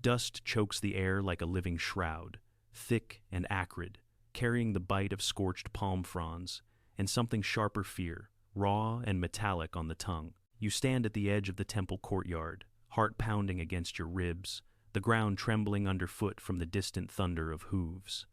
Dust chokes the air like a living shroud, thick and acrid, carrying the bite of scorched palm fronds, and something sharper fear, raw and metallic on the tongue. You stand at the edge of the temple courtyard, heart pounding against your ribs, the ground trembling underfoot from the distant thunder of hooves.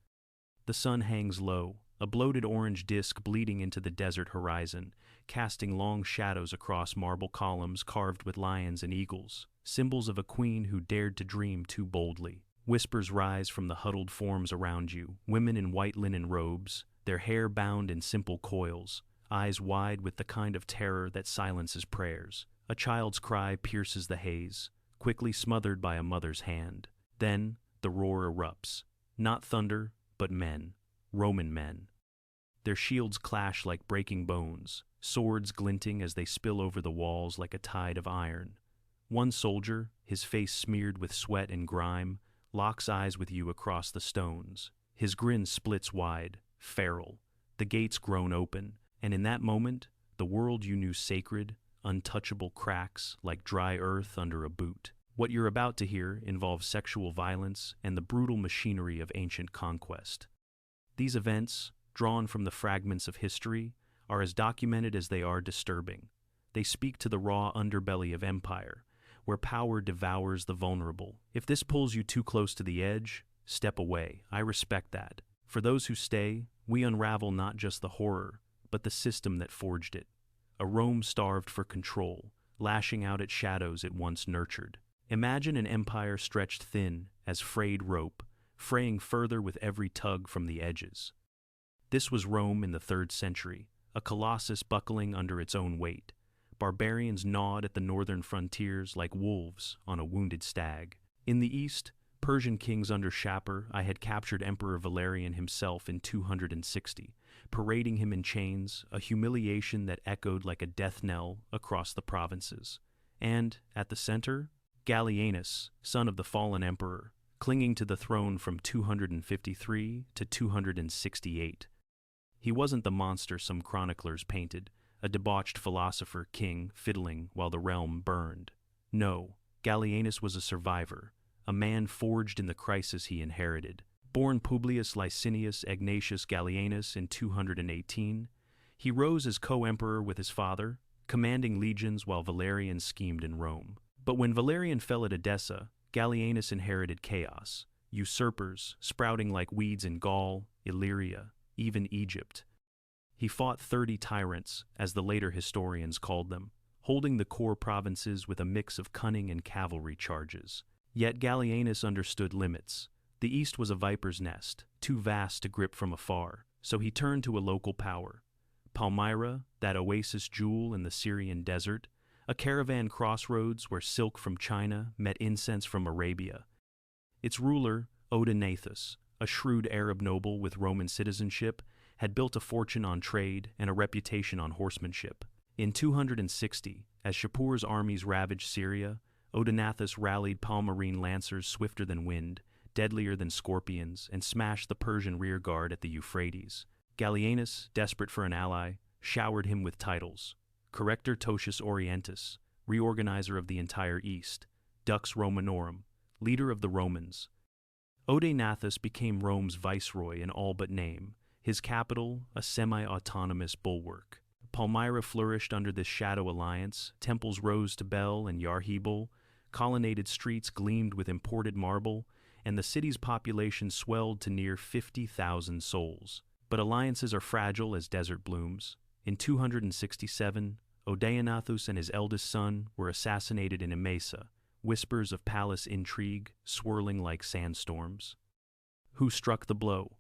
The sun hangs low, a bloated orange disk bleeding into the desert horizon, casting long shadows across marble columns carved with lions and eagles, symbols of a queen who dared to dream too boldly. Whispers rise from the huddled forms around you, women in white linen robes, their hair bound in simple coils, eyes wide with the kind of terror that silences prayers. A child's cry pierces the haze, quickly smothered by a mother's hand. Then the roar erupts. Not thunder, but men, Roman men. Their shields clash like breaking bones, swords glinting as they spill over the walls like a tide of iron. One soldier, his face smeared with sweat and grime, locks eyes with you across the stones. His grin splits wide, feral, the gates groan open, and in that moment, the world you knew sacred, untouchable cracks like dry earth under a boot. What you're about to hear involves sexual violence and the brutal machinery of ancient conquest. These events, drawn from the fragments of history, are as documented as they are disturbing. They speak to the raw underbelly of empire, where power devours the vulnerable. If this pulls you too close to the edge, step away. I respect that. For those who stay, we unravel not just the horror, but the system that forged it. A Rome starved for control, lashing out at shadows it once nurtured. Imagine an empire stretched thin as frayed rope, fraying further with every tug from the edges. This was Rome in the 3rd century, a colossus buckling under its own weight. Barbarians gnawed at the northern frontiers like wolves on a wounded stag. In the east, Persian kings under Shapur I had captured Emperor Valerian himself in 260, parading him in chains, a humiliation that echoed like a death knell across the provinces. And, at the center, Gallienus, son of the fallen emperor, clinging to the throne from 253 to 268. He wasn't the monster some chroniclers painted, a debauched philosopher king fiddling while the realm burned. No, Gallienus was a survivor, a man forged in the crisis he inherited. Born Publius Licinius Egnatius Gallienus in 218, he rose as co-emperor with his father, commanding legions while Valerian schemed in Rome. But when Valerian fell at Edessa, Gallienus inherited chaos, usurpers sprouting like weeds in Gaul, Illyria, even Egypt. He fought 30 tyrants, as the later historians called them, holding the core provinces with a mix of cunning and cavalry charges. Yet Gallienus understood limits. The east was a viper's nest, too vast to grip from afar, so he turned to a local power. Palmyra, that oasis jewel in the Syrian desert, a caravan crossroads where silk from China met incense from Arabia. Its ruler, Odaenathus, a shrewd Arab noble with Roman citizenship, had built a fortune on trade and a reputation on horsemanship. In 260, as Shapur's armies ravaged Syria, Odaenathus rallied Palmyrene lancers swifter than wind, deadlier than scorpions, and smashed the Persian rearguard at the Euphrates. Gallienus, desperate for an ally, showered him with titles: Corrector Totius Orientis, reorganizer of the entire East; Dux Romanorum, leader of the Romans. Odaenathus became Rome's viceroy in all but name, his capital a semi-autonomous bulwark. Palmyra flourished under this shadow alliance, temples rose to Bel and Yarhebul, colonnaded streets gleamed with imported marble, and the city's population swelled to near 50,000 souls. But alliances are fragile as desert blooms. In 267, Odaenathus and his eldest son were assassinated in Emesa, whispers of palace intrigue swirling like sandstorms. Who struck the blow?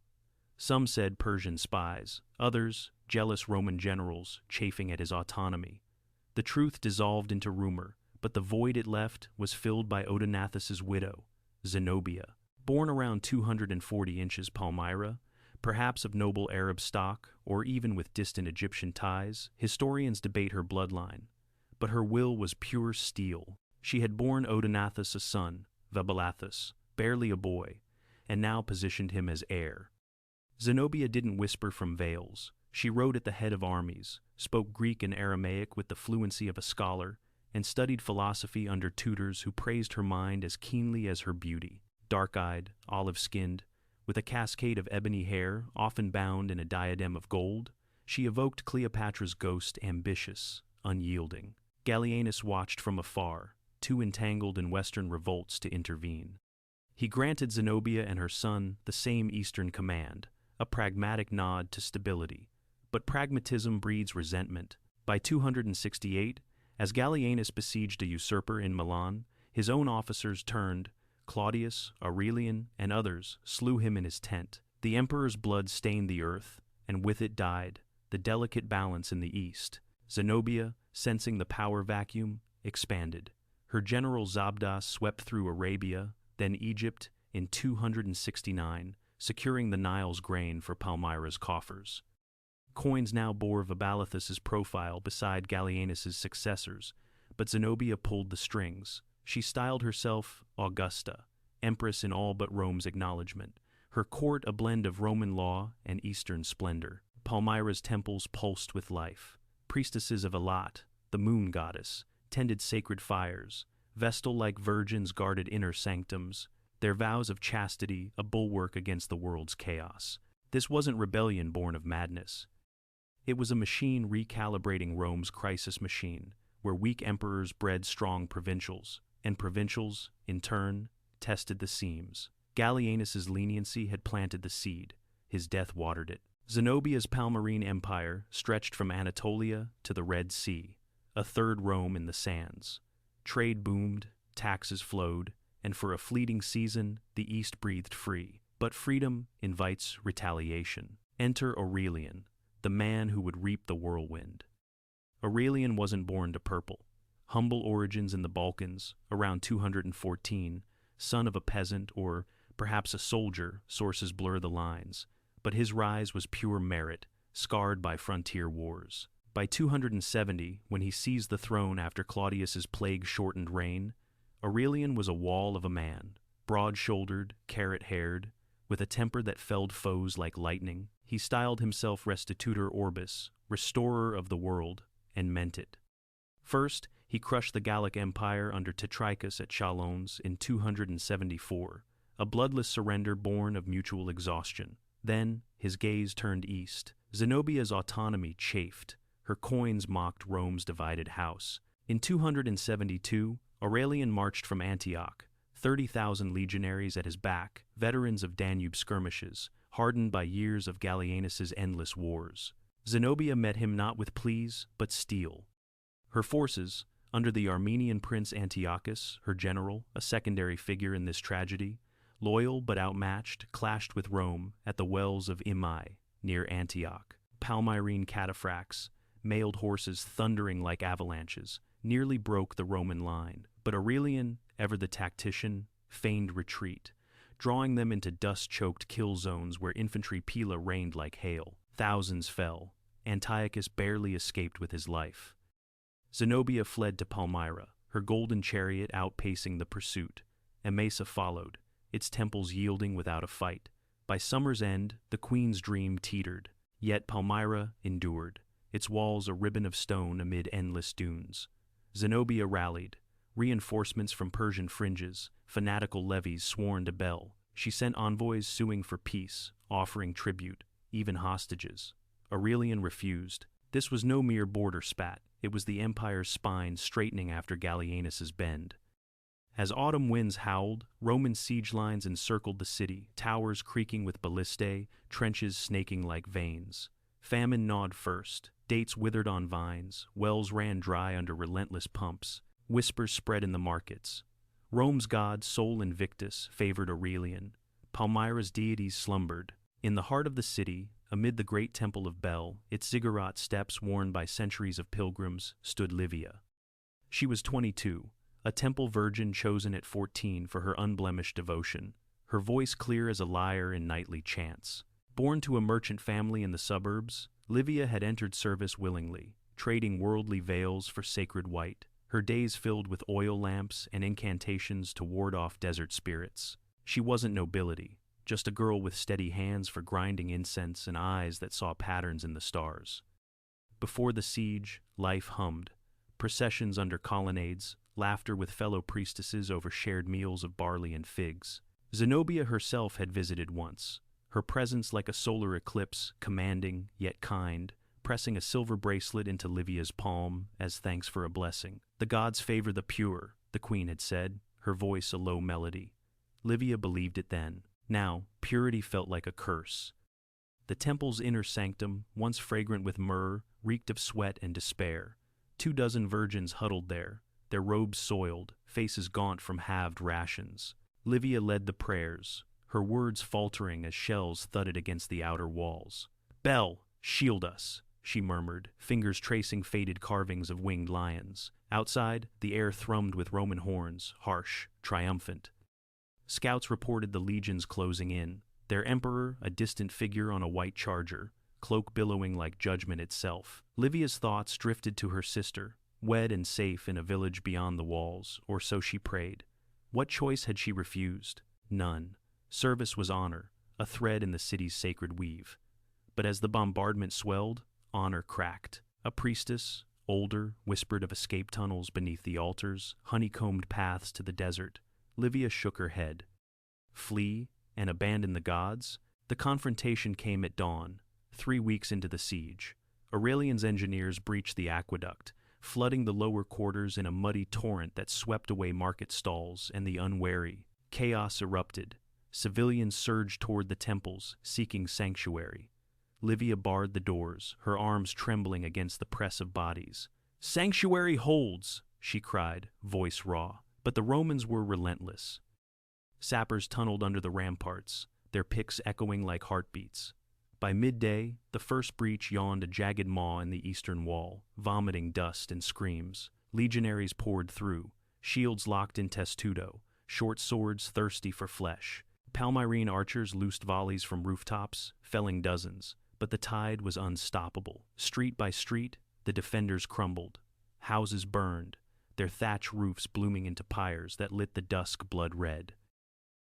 Some said Persian spies, others, jealous Roman generals chafing at his autonomy. The truth dissolved into rumor, but the void it left was filled by Odaenathus's widow, Zenobia. Born around 240 inches Palmyra, perhaps of noble Arab stock or even with distant Egyptian ties, historians debate her bloodline. But her will was pure steel. She had borne Odaenathus a son, Vaballathus, barely a boy, and now positioned him as heir. Zenobia didn't whisper from veils. She rode at the head of armies, spoke Greek and Aramaic with the fluency of a scholar, and studied philosophy under tutors who praised her mind as keenly as her beauty. Dark-eyed, olive-skinned, with a cascade of ebony hair, often bound in a diadem of gold, she evoked Cleopatra's ghost, ambitious, unyielding. Gallienus watched from afar, too entangled in Western revolts to intervene. He granted Zenobia and her son the same Eastern command, a pragmatic nod to stability. But pragmatism breeds resentment. By 268, as Gallienus besieged a usurper in Milan, his own officers turned. Claudius, Aurelian, and others slew him in his tent. The emperor's blood stained the earth, and with it died the delicate balance in the east. Zenobia, sensing the power vacuum, expanded. Her general Zabdas swept through Arabia, then Egypt, in 269, securing the Nile's grain for Palmyra's coffers. Coins now bore Vaballathus's profile beside Gallienus's successors, but Zenobia pulled the strings. She styled herself Augusta, empress in all but Rome's acknowledgement, her court a blend of Roman law and Eastern splendor. Palmyra's temples pulsed with life. Priestesses of Elat, the moon goddess, tended sacred fires. Vestal-like virgins guarded inner sanctums, their vows of chastity a bulwark against the world's chaos. This wasn't rebellion born of madness. It was a machine recalibrating Rome's crisis machine, where weak emperors bred strong provincials, and provincials, in turn, tested the seams. Gallienus's leniency had planted the seed. His death watered it. Zenobia's Palmyrene empire stretched from Anatolia to the Red Sea, a third Rome in the sands. Trade boomed, taxes flowed, and for a fleeting season, the East breathed free. But freedom invites retaliation. Enter Aurelian, the man who would reap the whirlwind. Aurelian wasn't born to purple. Humble origins in the Balkans, around 214, son of a peasant or perhaps a soldier, sources blur the lines, but his rise was pure merit, scarred by frontier wars. By 270, when he seized the throne after Claudius's plague-shortened reign, Aurelian was a wall of a man, broad-shouldered, carrot-haired, with a temper that felled foes like lightning. He styled himself restitutor orbis, restorer of the world, and meant it. First, he crushed the Gallic Empire under Tetricus at Chalons in 274, a bloodless surrender born of mutual exhaustion. Then, his gaze turned east. Zenobia's autonomy chafed. Her coins mocked Rome's divided house. In 272, Aurelian marched from Antioch, 30,000 legionaries at his back, veterans of Danube skirmishes, hardened by years of Gallienus's endless wars. Zenobia met him not with pleas, but steel. Her forces, under the Armenian prince Antiochus, her general, a secondary figure in this tragedy, loyal but outmatched, clashed with Rome at the wells of Immae, near Antioch. Palmyrene cataphracts, mailed horses thundering like avalanches, nearly broke the Roman line. But Aurelian, ever the tactician, feigned retreat, drawing them into dust-choked kill zones where infantry pila rained like hail. Thousands fell. Antiochus barely escaped with his life. Zenobia fled to Palmyra, her golden chariot outpacing the pursuit. Emesa followed, its temples yielding without a fight. By summer's end, the queen's dream teetered, yet Palmyra endured, its walls a ribbon of stone amid endless dunes. Zenobia rallied, reinforcements from Persian fringes, fanatical levies sworn to Bel. She sent envoys suing for peace, offering tribute, even hostages. Aurelian refused. This was no mere border spat, it was the empire's spine straightening after Gallienus's bend. As autumn winds howled, Roman siege lines encircled the city, towers creaking with ballistae, trenches snaking like veins. Famine gnawed first, dates withered on vines, wells ran dry under relentless pumps, whispers spread in the markets. Rome's god, Sol Invictus, favored Aurelian. Palmyra's deities slumbered. In the heart of the city, amid the great temple of Bel, its ziggurat steps worn by centuries of pilgrims, stood Livia. She was 22, a temple virgin chosen at 14 for her unblemished devotion, her voice clear as a lyre in nightly chants. Born to a merchant family in the suburbs, Livia had entered service willingly, trading worldly veils for sacred white, her days filled with oil lamps and incantations to ward off desert spirits. She wasn't nobility, just a girl with steady hands for grinding incense and eyes that saw patterns in the stars. Before the siege, life hummed. processions under colonnades, laughter with fellow priestesses over shared meals of barley and figs. Zenobia herself had visited once, her presence like a solar eclipse, commanding yet kind, pressing a silver bracelet into Livia's palm as thanks for a blessing. "The gods favor the pure," the queen had said, her voice a low melody. Livia believed it then. Now, purity felt like a curse. The temple's inner sanctum, once fragrant with myrrh, reeked of sweat and despair. 24 virgins huddled there, their robes soiled, faces gaunt from halved rations. Livia led the prayers, her words faltering as shells thudded against the outer walls. "Bel, shield us," she murmured, fingers tracing faded carvings of winged lions. Outside, the air thrummed with Roman horns, harsh, triumphant. Scouts reported the legions closing in, their emperor a distant figure on a white charger, cloak billowing like judgment itself. Livia's thoughts drifted to her sister, wed and safe in a village beyond the walls, or so she prayed. What choice had she refused? None. Service was honor, a thread in the city's sacred weave. But as the bombardment swelled, honor cracked. A priestess, older, whispered of escape tunnels beneath the altars, honeycombed paths to the desert. Livia shook her head. Flee and abandon the gods? The confrontation came at dawn, 3 weeks into the siege. Aurelian's engineers breached the aqueduct, flooding the lower quarters in a muddy torrent that swept away market stalls and the unwary. Chaos erupted. Civilians surged toward the temples, seeking sanctuary. Livia barred the doors, her arms trembling against the press of bodies. "Sanctuary holds," she cried, voice raw. But the Romans were relentless. Sappers tunneled under the ramparts, their picks echoing like heartbeats. By midday, the first breach yawned a jagged maw in the eastern wall, vomiting dust and screams. Legionaries poured through, shields locked in testudo, short swords thirsty for flesh. Palmyrene archers loosed volleys from rooftops, felling dozens, but the tide was unstoppable. Street by street, the defenders crumbled. Houses burned, their thatch roofs blooming into pyres that lit the dusk blood red.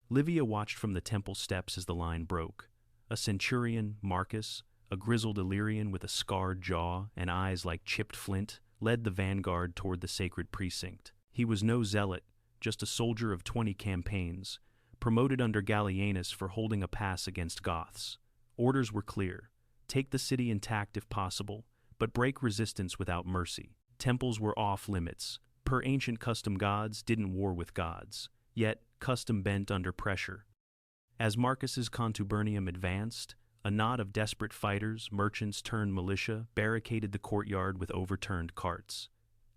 Livia watched from the temple steps as the line broke. A centurion, Marcus, a grizzled Illyrian with a scarred jaw and eyes like chipped flint, led the vanguard toward the sacred precinct. He was no zealot, just a soldier of 20 campaigns, promoted under Gallienus for holding a pass against Goths. Orders were clear: take the city intact if possible, but break resistance without mercy. Temples were off limits. Per ancient custom, gods didn't war with gods, yet custom bent under pressure. As Marcus's contubernium advanced, a knot of desperate fighters, merchants turned militia, barricaded the courtyard with overturned carts.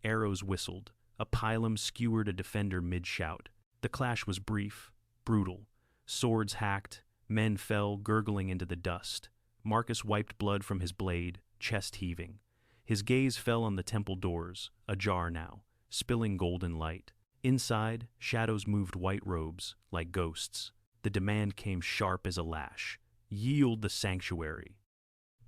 Arrows whistled. A pilum skewered a defender mid-shout. The clash was brief, brutal. Swords hacked, men fell gurgling into the dust. Marcus wiped blood from his blade, chest heaving. His gaze fell on the temple doors, ajar now, spilling golden light. Inside, shadows moved white robes, like ghosts. The demand came sharp as a lash. "Yield the sanctuary."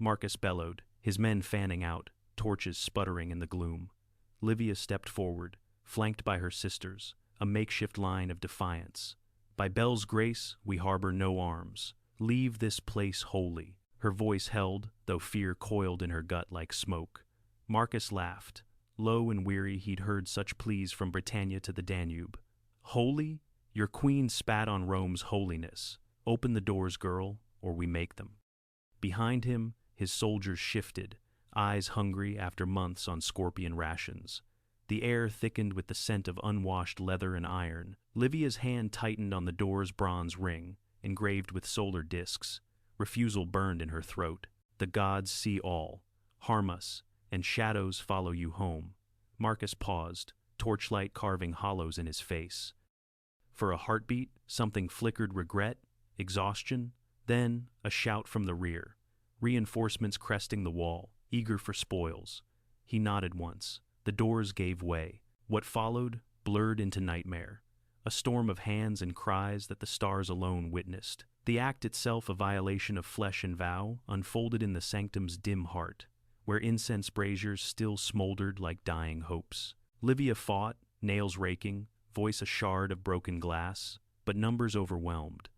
Marcus bellowed, his men fanning out, torches sputtering in the gloom. Livia stepped forward, flanked by her sisters, a makeshift line of defiance. "By Bel's grace, we harbor no arms. Leave this place holy." Her voice held, though fear coiled in her gut like smoke. Marcus laughed. Low and weary, he'd heard such pleas from Britannia to the Danube. "Holy? Your queen spat on Rome's holiness. Open the doors, girl, or we make them." Behind him, his soldiers shifted, eyes hungry after months on scorpion rations. The air thickened with the scent of unwashed leather and iron. Livia's hand tightened on the door's bronze ring, engraved with solar discs. Refusal burned in her throat. "The gods see all. Harm us, and shadows follow you home." Marcus paused, torchlight carving hollows in his face. For a heartbeat, something flickered: regret, exhaustion, then a shout from the rear. Reinforcements cresting the wall, eager for spoils. He nodded once. The doors gave way. What followed blurred into nightmare. A storm of hands and cries that the stars alone witnessed. The act itself, a violation of flesh and vow, unfolded in the sanctum's dim heart, where incense braziers still smoldered like dying hopes. Livia fought, nails raking, voice a shard of broken glass, but numbers overwhelmed.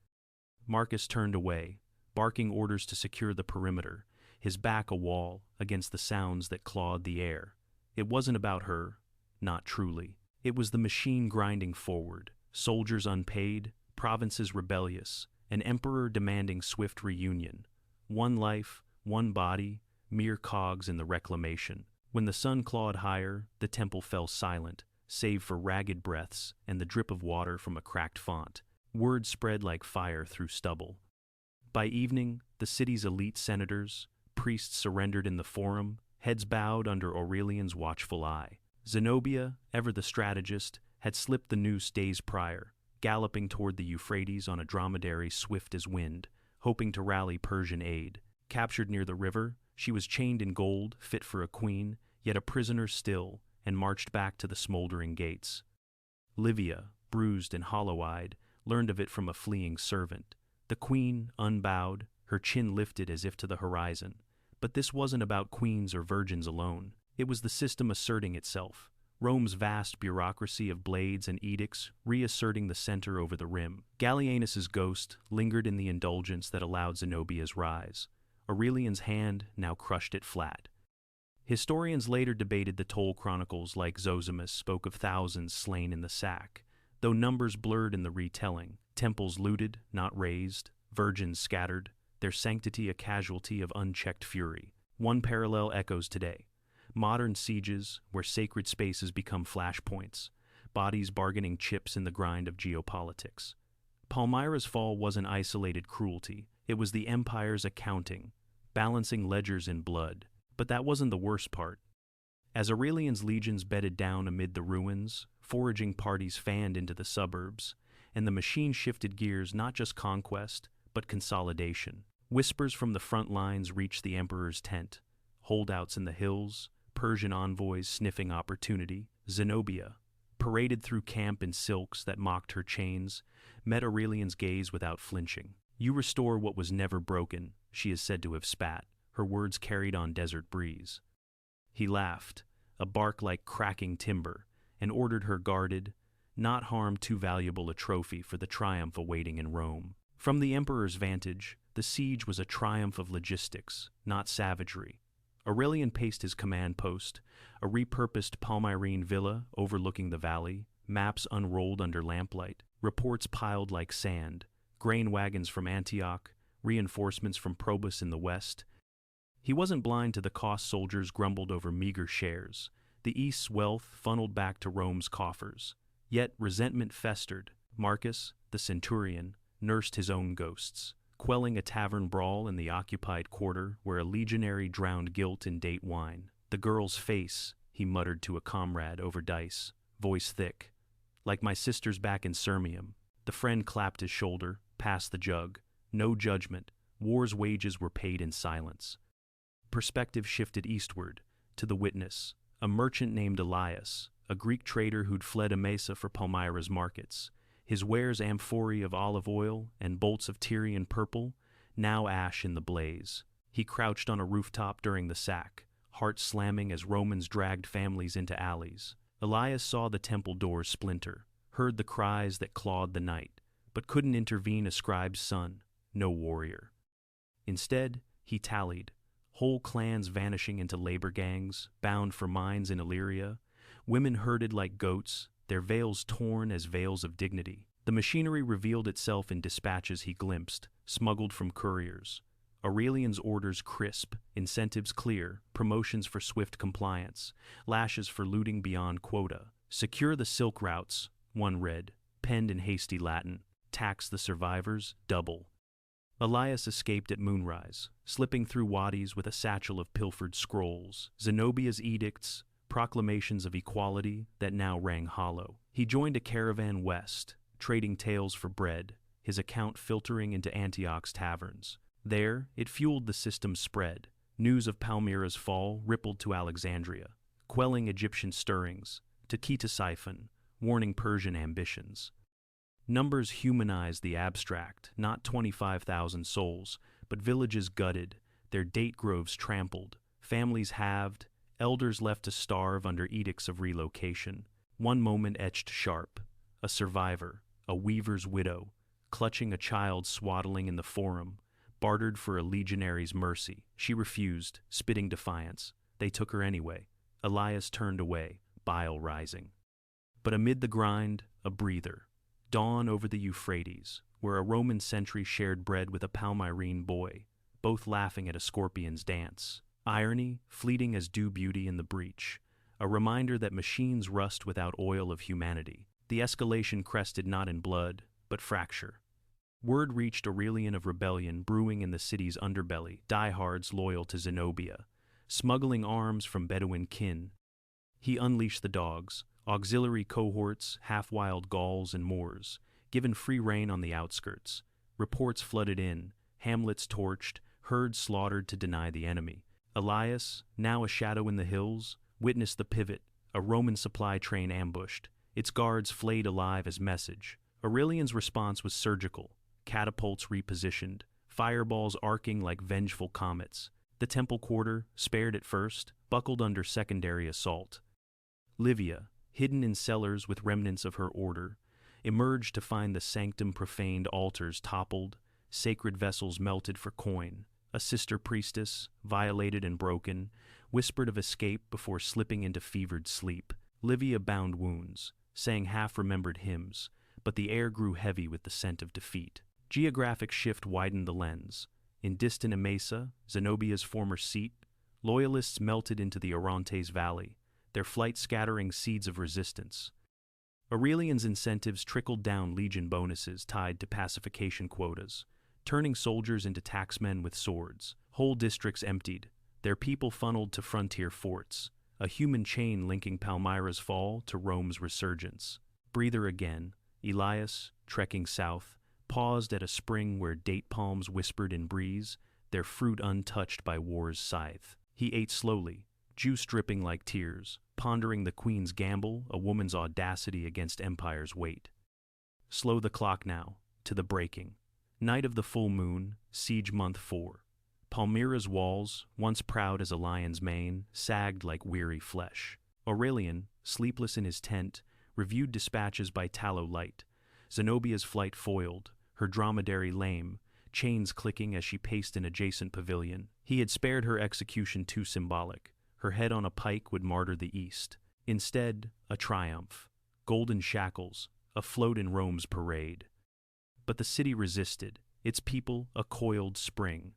Marcus turned away, barking orders to secure the perimeter, his back a wall against the sounds that clawed the air. It wasn't about her, not truly. It was the machine grinding forward, soldiers unpaid, provinces rebellious, an emperor demanding swift reunion. One life, one body, mere cogs in the reclamation. When the sun clawed higher, the temple fell silent, save for ragged breaths and the drip of water from a cracked font. Word spread like fire through stubble. By evening, the city's elite senators, priests surrendered in the forum, heads bowed under Aurelian's watchful eye. Zenobia, ever the strategist, had slipped the noose days prior, galloping toward the Euphrates on a dromedary swift as wind, hoping to rally Persian aid. Captured near the river, she was chained in gold, fit for a queen, yet a prisoner still, and marched back to the smoldering gates. Livia, bruised and hollow-eyed, learned of it from a fleeing servant. The queen, unbowed, her chin lifted as if to the horizon. But this wasn't about queens or virgins alone. It was the system asserting itself. Rome's vast bureaucracy of blades and edicts reasserting the center over the rim. Gallienus's ghost lingered in the indulgence that allowed Zenobia's rise. Aurelian's hand now crushed it flat. Historians later debated the toll chronicles like Zosimus spoke of thousands slain in the sack, though numbers blurred in the retelling. Temples looted, not razed, virgins scattered, their sanctity a casualty of unchecked fury. One parallel echoes today. Modern sieges, where sacred spaces become flashpoints, bodies bargaining chips in the grind of geopolitics. Palmyra's fall wasn't isolated cruelty, it was the empire's accounting, balancing ledgers in blood. But that wasn't the worst part. As Aurelian's legions bedded down amid the ruins, foraging parties fanned into the suburbs, and the machine shifted gears not just conquest, but consolidation. Whispers from the front lines reached the emperor's tent. Holdouts in the hills, Persian envoys sniffing opportunity. Zenobia, paraded through camp in silks that mocked her chains, met Aurelian's gaze without flinching. "You restore what was never broken," she is said to have spat, her words carried on desert breeze. He laughed, a bark like cracking timber, and ordered her guarded, not harm too valuable a trophy for the triumph awaiting in Rome. From the emperor's vantage, the siege was a triumph of logistics, not savagery. Aurelian paced his command post, a repurposed Palmyrene villa overlooking the valley, maps unrolled under lamplight, reports piled like sand, grain wagons from Antioch, reinforcements from Probus in the west. He wasn't blind to the cost soldiers grumbled over meager shares. The East's wealth funneled back to Rome's coffers. Yet resentment festered. Marcus, the centurion, nursed his own ghosts, quelling a tavern brawl in the occupied quarter where a legionary drowned guilt in date wine. "The girl's face," he muttered to a comrade over dice, voice thick. "Like my sister's back in Sirmium." The friend clapped his shoulder, passed the jug. No judgment. War's wages were paid in silence. Perspective shifted eastward, to the witness, a merchant named Elias, a Greek trader who'd fled Emesa for Palmyra's markets. His wares amphorae of olive oil and bolts of Tyrian purple, now ash in the blaze. He crouched on a rooftop during the sack, heart slamming as Romans dragged families into alleys. Elias saw the temple doors splinter, heard the cries that clawed the night, but couldn't intervene a scribe's son, no warrior. Instead, he tallied, whole clans vanishing into labor gangs, bound for mines in Illyria, women herded like goats, their veils torn as veils of dignity. The machinery revealed itself in dispatches he glimpsed, smuggled from couriers. Aurelian's orders crisp, incentives clear, promotions for swift compliance, lashes for looting beyond quota. "Secure the silk routes," one read, penned in hasty Latin. "Tax the survivors, double." Elias escaped at moonrise, slipping through wadis with a satchel of pilfered scrolls, Zenobia's edicts, proclamations of equality that now rang hollow. He joined a caravan west, trading tales for bread, his account filtering into Antioch's taverns. There, it fueled the system's spread. News of Palmyra's fall rippled to Alexandria, quelling Egyptian stirrings, to Ctesiphon, warning Persian ambitions. Numbers humanized the abstract, not 25,000 souls, but villages gutted, their date groves trampled, families halved, elders left to starve under edicts of relocation. One moment etched sharp, a survivor, a weaver's widow, clutching a child swaddling in the forum, bartered for a legionary's mercy. She refused, spitting defiance. They took her anyway. Elias turned away, bile rising. But amid the grind, a breather. Dawn over the Euphrates, where a Roman sentry shared bread with a Palmyrene boy, both laughing at a scorpion's dance. Irony, fleeting as dew beauty in the breach, a reminder that machines rust without oil of humanity. The escalation crested not in blood, but fracture. Word reached Aurelian of rebellion brewing in the city's underbelly, diehards loyal to Zenobia, smuggling arms from Bedouin kin. He unleashed the dogs, auxiliary cohorts, half-wild Gauls and Moors, given free rein on the outskirts. Reports flooded in, hamlets torched, herds slaughtered to deny the enemy. Elias, now a shadow in the hills, witnessed the pivot, a Roman supply train ambushed, its guards flayed alive as message. Aurelian's response was surgical, catapults repositioned, fireballs arcing like vengeful comets. The temple quarter, spared at first, buckled under secondary assault. Livia, hidden in cellars with remnants of her order, emerged to find the sanctum profaned, altars toppled, sacred vessels melted for coin. A sister priestess, violated and broken, whispered of escape before slipping into fevered sleep. Livia bound wounds, sang half-remembered hymns, but the air grew heavy with the scent of defeat. Geographic shift widened the lens. In distant Emesa, Zenobia's former seat, loyalists melted into the Orontes Valley, their flight scattering seeds of resistance. Aurelian's incentives trickled down legion bonuses tied to pacification quotas, turning soldiers into taxmen with swords. Whole districts emptied, their people funneled to frontier forts, a human chain linking Palmyra's fall to Rome's resurgence. Breather again, Elias, trekking south, paused at a spring where date palms whispered in breeze, their fruit untouched by war's scythe. He ate slowly, juice dripping like tears, pondering the queen's gamble, a woman's audacity against empire's weight. Slow the clock now, to the breaking. Night of the full moon, siege month 4. Palmyra's walls, once proud as a lion's mane, sagged like weary flesh. Aurelian, sleepless in his tent, reviewed dispatches by tallow light. Zenobia's flight foiled, her dromedary lame, chains clicking as she paced an adjacent pavilion. He had spared her execution too symbolic. Her head on a pike would martyr the east. Instead, a triumph. Golden shackles, afloat in Rome's parade. But the city resisted, its people a coiled spring.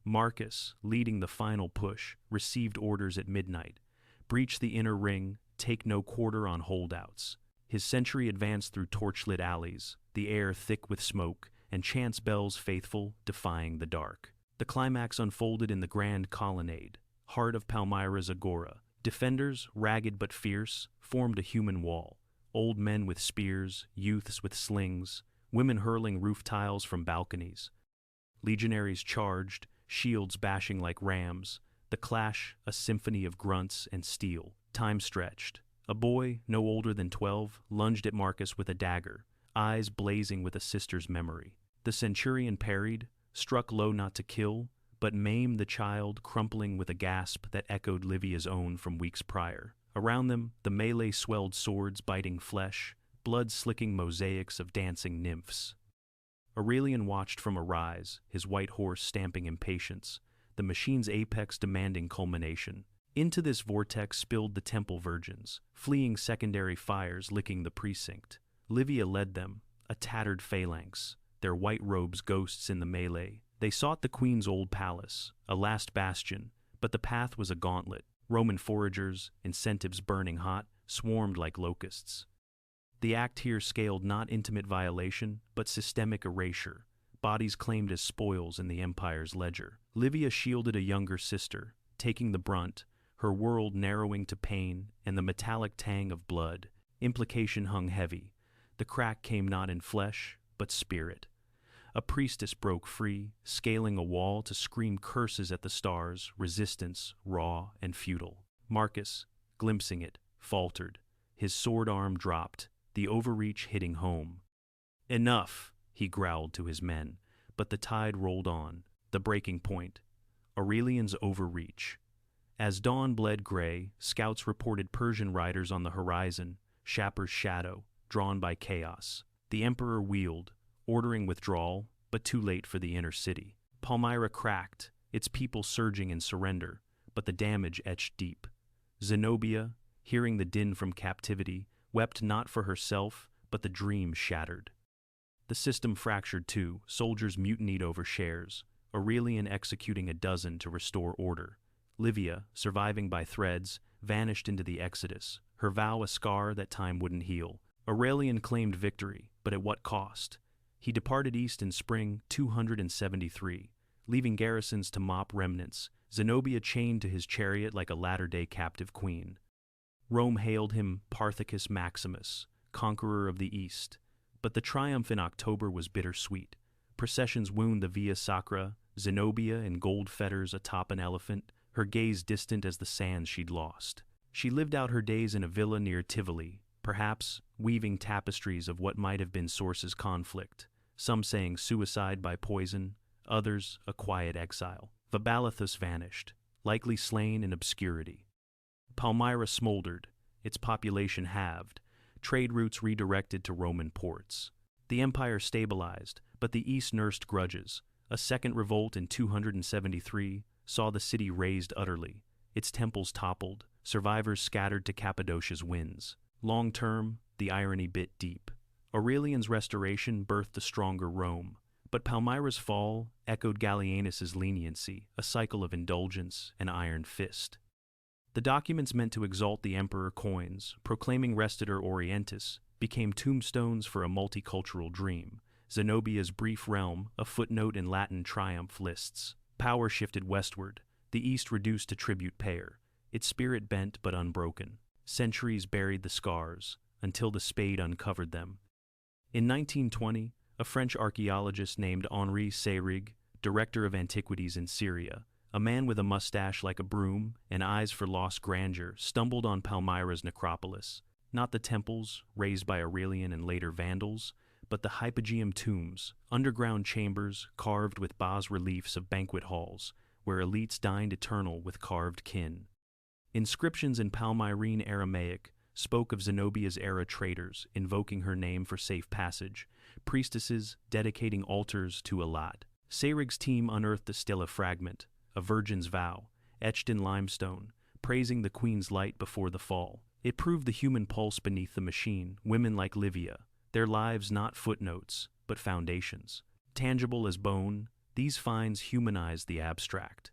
Marcus, leading the final push, received orders at midnight. Breach the inner ring, take no quarter on holdouts. His century advanced through torchlit alleys, the air thick with smoke, and chance bells faithful, defying the dark. The climax unfolded in the grand colonnade, heart of Palmyra's agora. Defenders, ragged but fierce, formed a human wall. Old men with spears, youths with slings, women hurling roof tiles from balconies. Legionaries charged, shields bashing like rams, the clash a symphony of grunts and steel. Time stretched. A boy, no older than 12, lunged at Marcus with a dagger, eyes blazing with a sister's memory. The centurion parried, struck low not to kill, but maimed the child, crumpling with a gasp that echoed Livia's own from weeks prior. Around them, the melee swelled swords biting flesh, blood-slicking mosaics of dancing nymphs. Aurelian watched from a rise, his white horse stamping impatience, the machine's apex demanding culmination. Into this vortex spilled the temple virgins, fleeing secondary fires licking the precinct. Livia led them, a tattered phalanx, their white robes ghosts in the melee. They sought the queen's old palace, a last bastion, but the path was a gauntlet. Roman foragers, incentives burning hot, swarmed like locusts. The act here scaled not intimate violation, but systemic erasure, bodies claimed as spoils in the empire's ledger. Livia shielded a younger sister, taking the brunt, her world narrowing to pain and the metallic tang of blood. Implication hung heavy. The crack came not in flesh, but spirit. A priestess broke free, scaling a wall to scream curses at the stars, resistance, raw and futile. Marcus, glimpsing it, faltered. His sword arm dropped, the overreach hitting home. "Enough," he growled to his men, but the tide rolled on, the breaking point. Aurelian's overreach. As dawn bled gray, scouts reported Persian riders on the horizon, Shapur's shadow, drawn by chaos. The emperor wheeled, ordering withdrawal, but too late for the inner city. Palmyra cracked, its people surging in surrender, but the damage etched deep. Zenobia, hearing the din from captivity, wept not for herself, but the dream shattered. The system fractured too, soldiers mutinied over shares, Aurelian executing a dozen to restore order. Livia, surviving by threads, vanished into the exodus, her vow a scar that time wouldn't heal. Aurelian claimed victory, but at what cost? He departed east in spring 273, leaving garrisons to mop remnants, Zenobia chained to his chariot like a latter-day captive queen. Rome hailed him Parthicus Maximus, conqueror of the East, but the triumph in October was bittersweet. Processions wound the Via Sacra, Zenobia in gold fetters atop an elephant, her gaze distant as the sands she'd lost. She lived out her days in a villa near Tivoli, perhaps weaving tapestries of what might have been Source's conflict, some saying suicide by poison, others a quiet exile. Vaballathus vanished, likely slain in obscurity. Palmyra smoldered, its population halved, trade routes redirected to Roman ports. The empire stabilized, but the east nursed grudges. A second revolt in 273 saw the city razed utterly, its temples toppled, survivors scattered to Cappadocia's winds. Long term, the irony bit deep. Aurelian's restoration birthed a stronger Rome, but Palmyra's fall echoed Gallienus's leniency, a cycle of indulgence and iron fist. The documents meant to exalt the emperor coins, proclaiming restitutor Orientis, became tombstones for a multicultural dream. Zenobia's brief realm, a footnote in Latin triumph lists. Power shifted westward, the east reduced to tribute payer, its spirit bent but unbroken. Centuries buried the scars, until the spade uncovered them. In 1920, a French archaeologist named Henri Seyrig, director of antiquities in Syria, a man with a mustache like a broom and eyes for lost grandeur, stumbled on Palmyra's necropolis, not the temples raised by Aurelian and later Vandals, but the hypogeum tombs, underground chambers carved with bas-reliefs of banquet halls, where elites dined eternal with carved kin. Inscriptions in Palmyrene Aramaic spoke of Zenobia's era traders invoking her name for safe passage, priestesses dedicating altars to Alat. Seyrig's team unearthed a stela fragment, a virgin's vow, etched in limestone, praising the queen's light before the fall. It proved the human pulse beneath the machine, women like Livia, their lives not footnotes, but foundations. Tangible as bone, these finds humanized the abstract.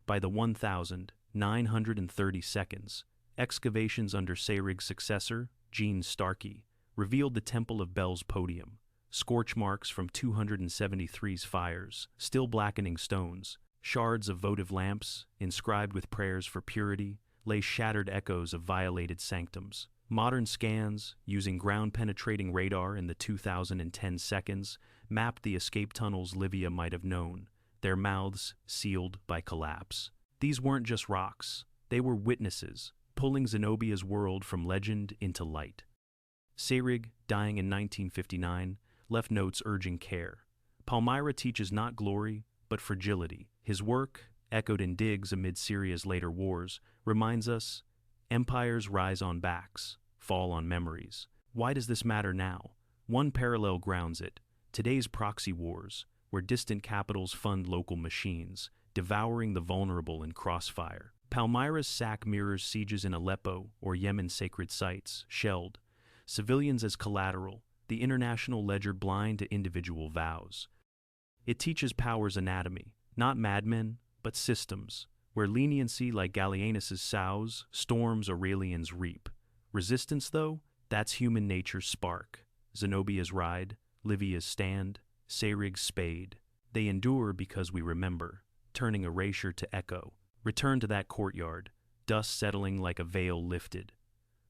By the 1930 seconds, excavations under Seyrig's successor, Jean Starkey, revealed the Temple of Bel's podium, scorch marks from 273's fires, still blackening stones, shards of votive lamps, inscribed with prayers for purity, lay shattered echoes of violated sanctums. Modern scans, using ground-penetrating radar in the 2010 seconds, mapped the escape tunnels Livia might have known, their mouths sealed by collapse. These weren't just rocks, they were witnesses, pulling Zenobia's world from legend into light. Seyrig, dying in 1959, left notes urging care. Palmyra teaches not glory, but fragility. His work, echoed in digs amid Syria's later wars, reminds us, empires rise on backs, fall on memories. Why does this matter now? One parallel grounds it, today's proxy wars, where distant capitals fund local machines, devouring the vulnerable in crossfire. Palmyra's sack mirrors sieges in Aleppo or Yemen's sacred sites, shelled, civilians as collateral, the international ledger blind to individual vows. It teaches power's anatomy, not madmen, but systems, where leniency like Gallienus's sows storms Aurelian's reap. Resistance, though, that's human nature's spark. Zenobia's ride, Livia's stand, Seyrig's spade. They endure because we remember, turning erasure to echo. Return to that courtyard, dust settling like a veil lifted.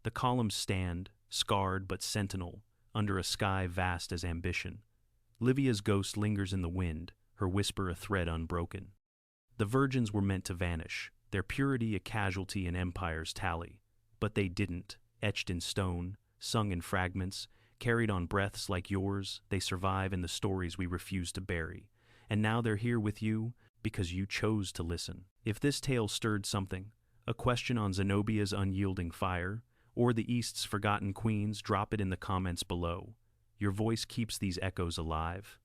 The columns stand, scarred but sentinel, under a sky vast as ambition. Livia's ghost lingers in the wind, her whisper a thread unbroken. The virgins were meant to vanish, their purity a casualty in empire's tally. But they didn't, etched in stone, sung in fragments, carried on breaths like yours, they survive in the stories we refuse to bury. And now they're here with you, because you chose to listen. If this tale stirred something, a question on Zenobia's unyielding fire, or the East's forgotten queens, drop it in the comments below. Your voice keeps these echoes alive.